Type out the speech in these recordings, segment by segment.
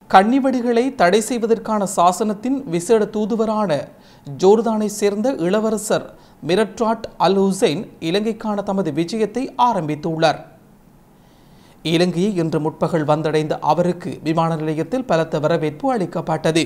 கன்னிவெடிகளை தடை செய்வதற்கான சாசனத்தின் விசேட தூதுவரான ஜோர்தானை சேர்ந்த இளவரசர் மிரட்ராட் அல் ஹுசைன் இலங்கைக்கான தமது விஜயத்தை ஆரம்பித்துள்ளார். இலங்கையை இன்று முற்பகல் வந்தடைந்த அவருக்கு விமான நிலையத்தில் பலத்த வரவேற்பு அளிக்கப்பட்டது.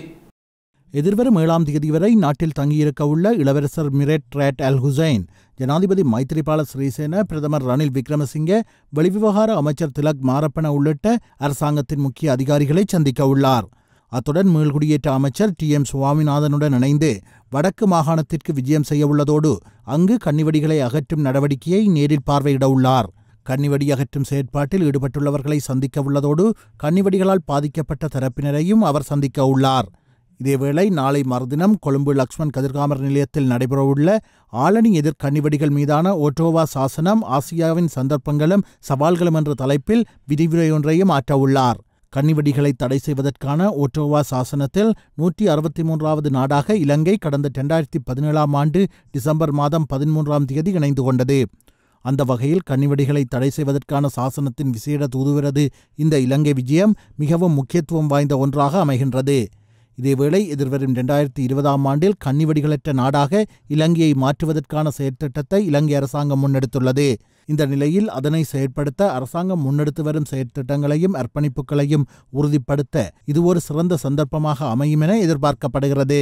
எதிர்வரும் 7ஆம் தேதி வரை நாட்டில் தங்கியிருக்க உள்ள இளவரசர் மிரட்ராட் அல் ஹுசைன் ஜனாதிபதி மைத்ரிபால சிறிசேன, பிரதமர் ரணில் விக்ரமசிங்கே, வெளிவிவகார அமைச்சர் திலக் மாரப்பன உள்ளிட்ட அரசாங்கத்தின் முக்கிய அதிகாரிகளை சந்திக்க உள்ளார். அத்துடன் மீள்குடியேற்ற அமைச்சர் TM சுவாமிநாதனுடன் இணைந்து வடக்கு மாகாணத்திற்கு விஜயம் செய்ய உள்ளதோடு அங்கு கன்னிவெடிகளை அகற்றும் நடவடிக்கையை நேரில் பார்வையிட உள்ளார். கன்னிவெடி அகற்றும் செயற்பாட்டில் ஈடுபட்டுள்ளவர்களை சந்திக்க உள்ளதோடு கன்னிவெடிகளால் பாதிக்கப்பட்ட தரப்பினரையும் அவர் சந்திக்க உள்ளார். இதேவேளை நாளை மறுதினம் கொழும்பு லக்ஷ்மன் கதிர்காமர் நிலையத்தில் நடைபெறவுள்ள ஆளணி எதிர் கன்னிவெடிகள் மீதான ஓட்டோவா சாசனம் ஆசியாவின் சந்தர்ப்பங்களும் சவால்களும் என்ற தலைப்பில் விரிவுரையொன்றையும் ஆற்றவுள்ளார். கன்னிவெடிகளை தடை செய்வதற்கான ஓட்டோவா சாசனத்தில் 163வது நாடாக இலங்கை கடந்த 2017ஆம் ஆண்டு டிசம்பர் மாதம் 13ஆம் தேதி இணைந்து கொண்டது. அந்த வகையில் கன்னிவெடிகளை தடை செய்வதற்கான சாசனத்தின் விசேட தூதுவரது இந்த இலங்கை விஜயம் மிகவும் முக்கியத்துவம் வாய்ந்த ஒன்றாக அமைகின்றது. இதேவேளை எதிர்வரும் 2020ஆம் ஆண்டில் கன்னிவெடிகளற்ற நாடாக இலங்கையை மாற்றுவதற்கான செயற்திட்டத்தை இலங்கை அரசாங்கம் முன்னெடுத்துள்ளது. இந்த நிலையில் அதனை செயற்படுத்த அரசாங்கம் முன்னெடுத்து வரும் செயற்திட்டங்களையும் அர்ப்பணிப்புகளையும் உறுதிப்படுத்த இது ஒரு சிறந்த சந்தர்ப்பமாக அமையும் என எதிர்பார்க்கப்படுகிறது.